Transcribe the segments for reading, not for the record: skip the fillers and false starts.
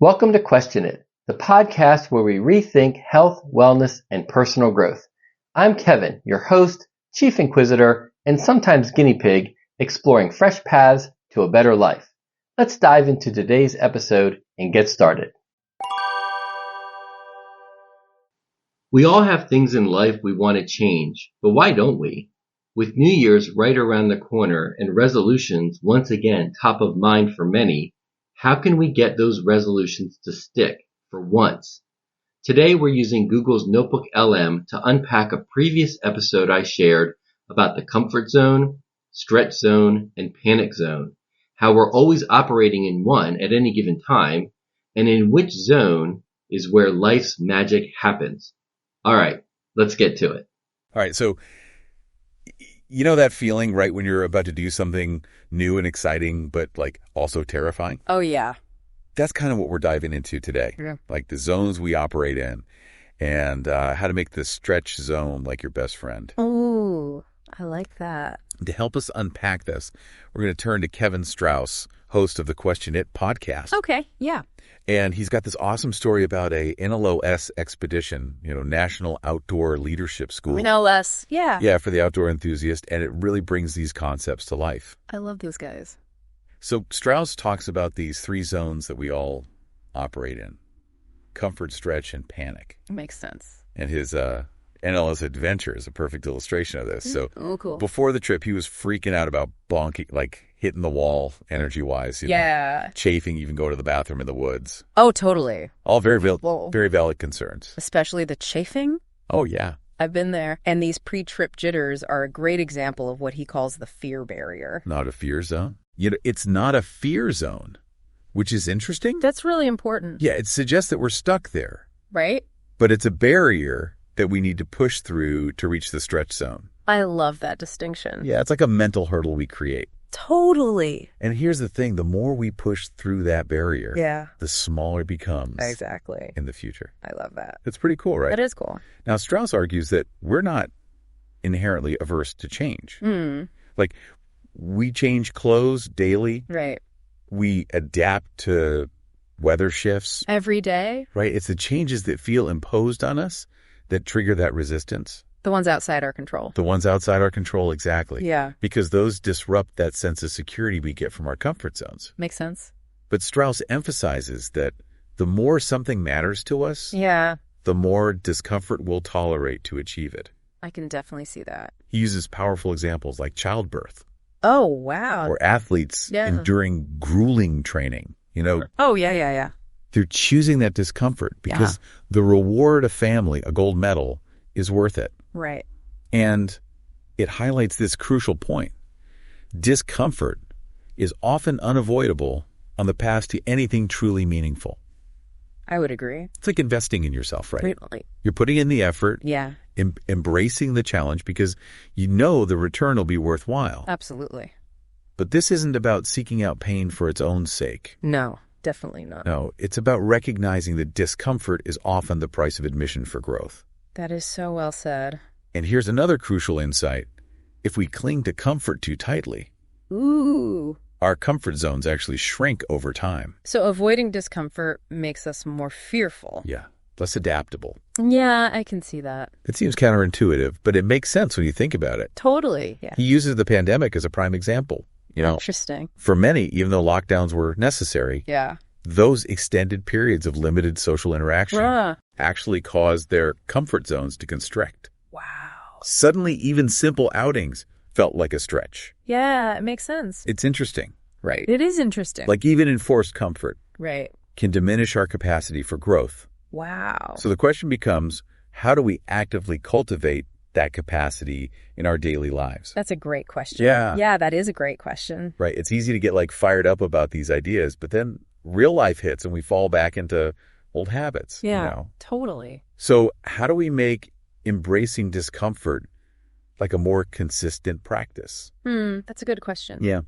Welcome to Question It, the podcast where we rethink health, wellness, and personal growth. I'm Kevin, your host, chief inquisitor, and sometimes guinea pig, exploring fresh paths to a better life. Let's dive into today's episode and get started. We all have things in life we want to change, but why don't we? With New Year's right around the corner and resolutions once again top of mind for many, how can we get those resolutions to stick for once? Today we're using Google's Notebook LM to unpack a previous episode I shared about the comfort zone, stretch zone, and panic zone, how we're always operating in one at any given time, and in which zone is where life's magic happens. All right, let's get to it. All right, so you know that feeling, right, when you're about to do something new and exciting, but like also terrifying? Oh, yeah. That's kind of what we're diving into today. Yeah. Like the zones we operate in and how to make the stretch zone like your best friend. Oh, I like that. To help us unpack this, we're going to turn to Kevin Strauss, host of the Question It podcast. Okay, yeah. And he's got this awesome story about a NLOS expedition, National Outdoor Leadership School. NLS, yeah. Yeah, for the outdoor enthusiast, and it really brings these concepts to life. I love those guys. So Strauss talks about these three zones that we all operate in: comfort, stretch, and panic. Makes sense. And his NLS adventure is a perfect illustration of this. So cool. Before the trip, he was freaking out about bonking, like hitting the wall energy-wise. Yeah. Chafing, even go to the bathroom in the woods. Oh, totally. All very valid concerns. Especially the chafing. Oh, yeah. I've been there. And these pre-trip jitters are a great example of what he calls the fear barrier. Not a fear zone? It's not a fear zone, which is interesting. That's really important. Yeah, it suggests that we're stuck there. Right? But it's a barrier that we need to push through to reach the stretch zone. I love that distinction. Yeah, it's like a mental hurdle we create. Totally. And here's the thing, the more we push through that barrier, the smaller it becomes. Exactly. In the future. I love that. It's pretty cool, right? That is cool. Now, Strauss argues that we're not inherently averse to change. Like, we change clothes daily. Right. We adapt to weather shifts. Every day. Right? It's the changes that feel imposed on us that trigger that resistance. The ones outside our control. The ones outside our control, exactly. Yeah. Because those disrupt that sense of security we get from our comfort zones. Makes sense. But Strauss emphasizes that the more something matters to us, the more discomfort we'll tolerate to achieve it. I can definitely see that. He uses powerful examples like childbirth. Oh, wow. Or athletes enduring grueling training. Oh, yeah. They're choosing that discomfort because the reward of family, a gold medal, is worth it. Right. And it highlights this crucial point. Discomfort is often unavoidable on the path to anything truly meaningful. I would agree. It's like investing in yourself, right? Completely. You're putting in the effort, embracing the challenge because you know the return will be worthwhile. Absolutely. But this isn't about seeking out pain for its own sake. No, definitely not. No, it's about recognizing that discomfort is often the price of admission for growth. That is so well said. And here's another crucial insight. If we cling to comfort too tightly, our comfort zones actually shrink over time. So avoiding discomfort makes us more fearful. Yeah, less adaptable. Yeah, I can see that. It seems counterintuitive, but it makes sense when you think about it. Totally, yeah. He uses the pandemic as a prime example. Interesting. For many, even though lockdowns were necessary, those extended periods of limited social interaction actually caused their comfort zones to constrict. Wow. Suddenly, even simple outings felt like a stretch. Yeah, it makes sense. It's interesting, right? It is interesting. Like even enforced comfort can diminish our capacity for growth. Wow. So the question becomes, how do we actively cultivate that capacity in our daily lives? That's a great question. Yeah, that is a great question. Right. It's easy to get fired up about these ideas, but then real life hits and we fall back into old habits. Totally. So how do we make embracing discomfort like a more consistent practice? That's a good question. Yeah.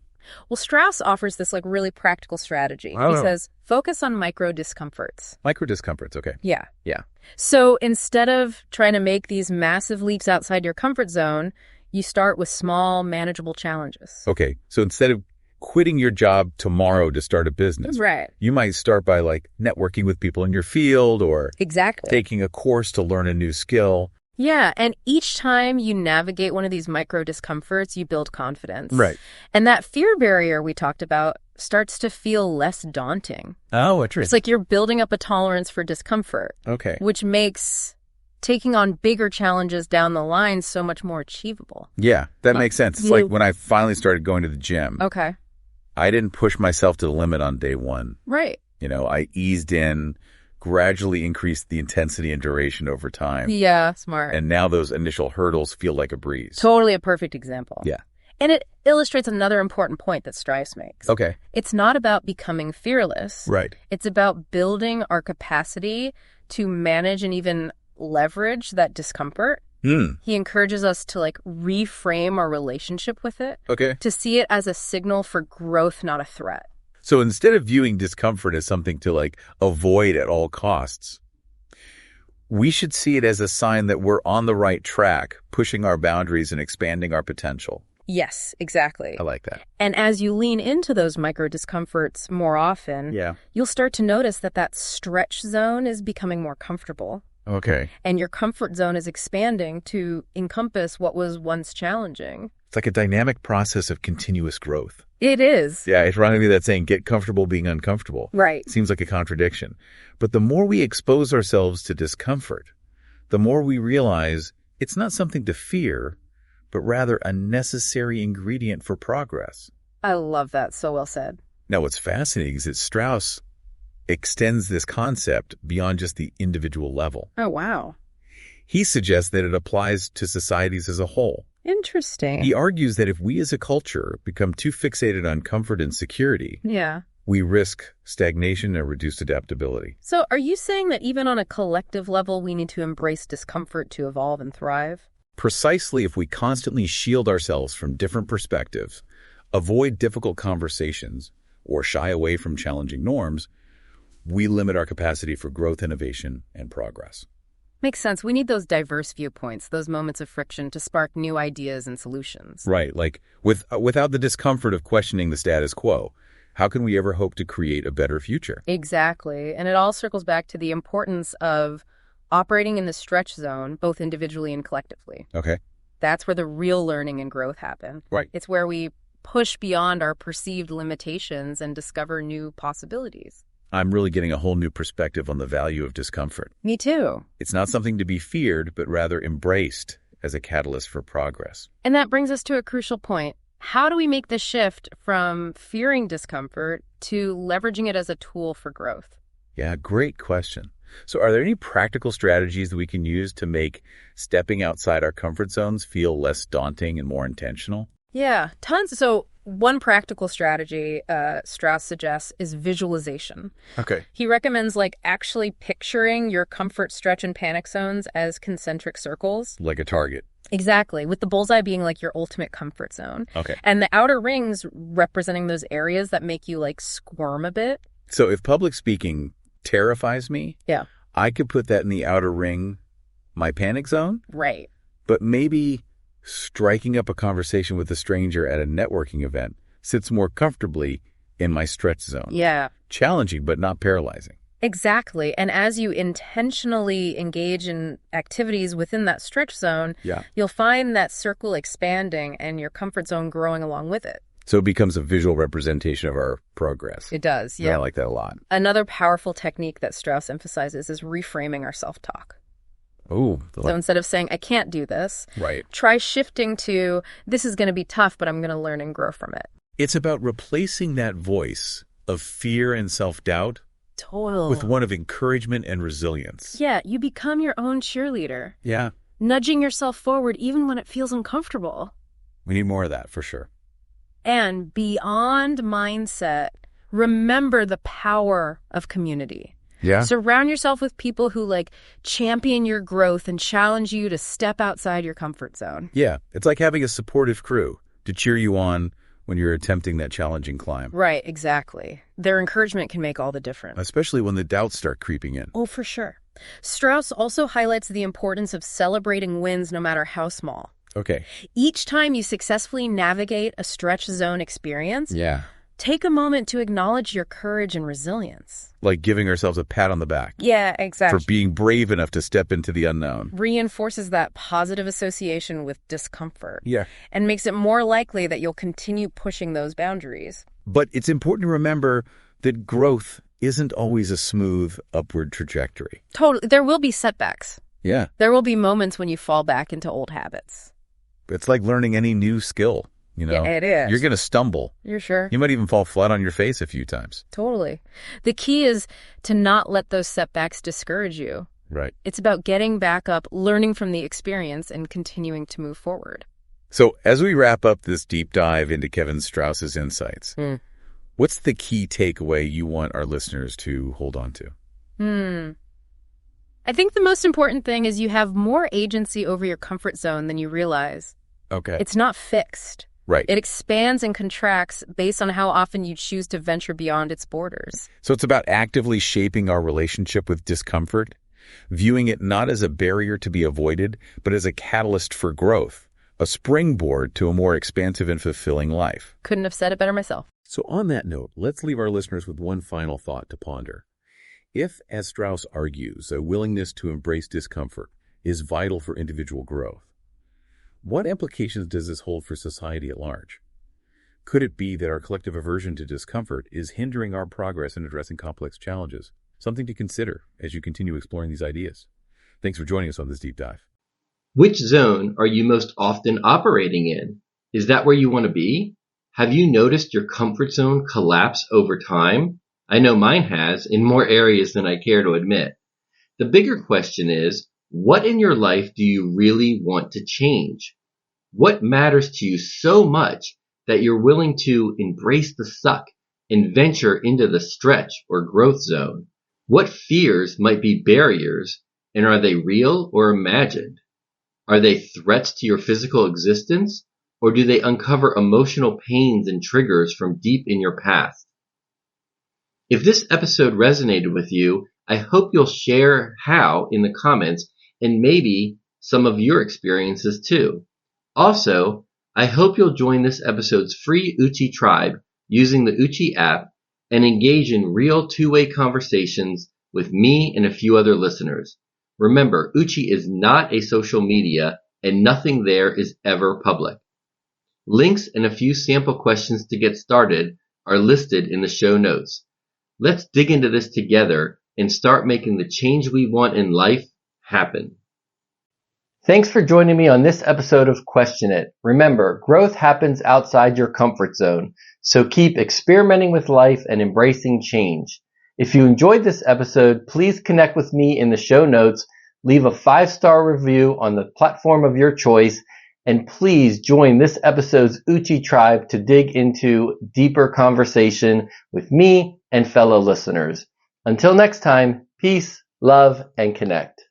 Well, Strauss offers this really practical strategy. He says, focus on micro discomforts. Micro discomforts, okay. Yeah. Yeah. So instead of trying to make these massive leaps outside your comfort zone, you start with small, manageable challenges. Okay. So instead of quitting your job tomorrow to start a business. Right. You might start by like networking with people in your field or Exactly. taking a course to learn a new skill. Yeah, and each time you navigate one of these micro discomforts, you build confidence. Right. And that fear barrier we talked about starts to feel less daunting. Oh, interesting. It's like you're building up a tolerance for discomfort. Okay. Which makes taking on bigger challenges down the line so much more achievable. Yeah, that makes sense. It's like when I finally started going to the gym. Okay. I didn't push myself to the limit on day one. Right. I eased in, gradually increased the intensity and duration over time. Yeah, smart. And now those initial hurdles feel like a breeze. Totally a perfect example. Yeah. And it illustrates another important point that Strauss makes. Okay. It's not about becoming fearless. Right. It's about building our capacity to manage and even leverage that discomfort. He encourages us to reframe our relationship with it. Okay. To see it as a signal for growth, not a threat. So instead of viewing discomfort as something to avoid at all costs, we should see it as a sign that we're on the right track, pushing our boundaries and expanding our potential. Yes, exactly. I like that. And as you lean into those micro discomforts more often, you'll start to notice that stretch zone is becoming more comfortable. Okay. And your comfort zone is expanding to encompass what was once challenging. It's like a dynamic process of continuous growth. It is. Yeah, it's reminding me of that saying, get comfortable being uncomfortable. Right. Seems like a contradiction. But the more we expose ourselves to discomfort, the more we realize it's not something to fear, but rather a necessary ingredient for progress. I love that. So well said. Now, what's fascinating is that Strauss extends this concept beyond just the individual level. Oh, wow. He suggests that it applies to societies as a whole. Interesting. He argues that if we as a culture become too fixated on comfort and security, yeah, we risk stagnation and reduced adaptability. So are you saying that even on a collective level, we need to embrace discomfort to evolve and thrive? Precisely. If we constantly shield ourselves from different perspectives, avoid difficult conversations, or shy away from challenging norms, we limit our capacity for growth, innovation, and progress. Makes sense. We need those diverse viewpoints, those moments of friction to spark new ideas and solutions. Right. Without the discomfort of questioning the status quo, how can we ever hope to create a better future? Exactly. And it all circles back to the importance of operating in the stretch zone, both individually and collectively. Okay. That's where the real learning and growth happen. Right. It's where we push beyond our perceived limitations and discover new possibilities. I'm really getting a whole new perspective on the value of discomfort. Me too. It's not something to be feared, but rather embraced as a catalyst for progress. And that brings us to a crucial point. How do we make the shift from fearing discomfort to leveraging it as a tool for growth? Yeah, great question. So are there any practical strategies that we can use to make stepping outside our comfort zones feel less daunting and more intentional? Yeah, tons. So one practical strategy Strauss suggests is visualization. Okay. He recommends actually picturing your comfort, stretch, and panic zones as concentric circles. Like a target. Exactly, with the bullseye being your ultimate comfort zone. Okay. And the outer rings representing those areas that make you squirm a bit. So if public speaking terrifies me, yeah, I could put that in the outer ring, my panic zone. Right. But maybe striking up a conversation with a stranger at a networking event sits more comfortably in my stretch zone. Yeah. Challenging, but not paralyzing. Exactly. And as you intentionally engage in activities within that stretch zone, you'll find that circle expanding and your comfort zone growing along with it. So it becomes a visual representation of our progress. It does, yeah. I like that a lot. Another powerful technique that Strauss emphasizes is reframing our self-talk. Oh. So instead of saying, I can't do this, right, try shifting to, this is going to be tough, but I'm going to learn and grow from it. It's about replacing that voice of fear and self-doubt with one of encouragement and resilience. Yeah, you become your own cheerleader. Yeah. Nudging yourself forward even when it feels uncomfortable. We need more of that, for sure. And beyond mindset, remember the power of community. Yeah. Surround yourself with people who champion your growth and challenge you to step outside your comfort zone. Yeah. It's like having a supportive crew to cheer you on when you're attempting that challenging climb. Right, exactly. Their encouragement can make all the difference. Especially when the doubts start creeping in. Oh, for sure. Strauss also highlights the importance of celebrating wins no matter how small. Okay. Each time you successfully navigate a stretch zone experience, Take a moment to acknowledge your courage and resilience. Like giving ourselves a pat on the back. Yeah, exactly. For being brave enough to step into the unknown. Reinforces that positive association with discomfort. Yeah. And makes it more likely that you'll continue pushing those boundaries. But it's important to remember that growth isn't always a smooth upward trajectory. Totally. There will be setbacks. Yeah. There will be moments when you fall back into old habits. It's like learning any new skill. Yeah, it is. You're going to stumble. You're sure? You might even fall flat on your face a few times. Totally. The key is to not let those setbacks discourage you. Right. It's about getting back up, learning from the experience, and continuing to move forward. So as we wrap up this deep dive into Kevin Strauss's insights, what's the key takeaway you want our listeners to hold on to? I think the most important thing is you have more agency over your comfort zone than you realize. Okay. It's not fixed. Right. It expands and contracts based on how often you choose to venture beyond its borders. So it's about actively shaping our relationship with discomfort, viewing it not as a barrier to be avoided, but as a catalyst for growth, a springboard to a more expansive and fulfilling life. Couldn't have said it better myself. So on that note, let's leave our listeners with one final thought to ponder. If, as Strauss argues, a willingness to embrace discomfort is vital for individual growth, what implications does this hold for society at large? Could it be that our collective aversion to discomfort is hindering our progress in addressing complex challenges? Something to consider as you continue exploring these ideas. Thanks for joining us on this deep dive. Which zone are you most often operating in? Is that where you want to be? Have you noticed your comfort zone collapse over time? I know mine has, in more areas than I care to admit. The bigger question is, what in your life do you really want to change? What matters to you so much that you're willing to embrace the suck and venture into the stretch or growth zone? What fears might be barriers, and are they real or imagined? Are they threats to your physical existence, or do they uncover emotional pains and triggers from deep in your past? If this episode resonated with you, I hope you'll share how in the comments and maybe some of your experiences too. Also, I hope you'll join this episode's free uchiTribe using the Uchi app and engage in real two-way conversations with me and a few other listeners. Remember, Uchi is not a social media and nothing there is ever public. Links and a few sample questions to get started are listed in the show notes. Let's dig into this together and start making the change we want in life happen. Thanks for joining me on this episode of Question It. Remember, growth happens outside your comfort zone, so keep experimenting with life and embracing change. If you enjoyed this episode, please connect with me in the show notes, leave a 5-star review on the platform of your choice, and please join this episode's uchiTribe to dig into deeper conversation with me and fellow listeners. Until next time, peace, love, and connect.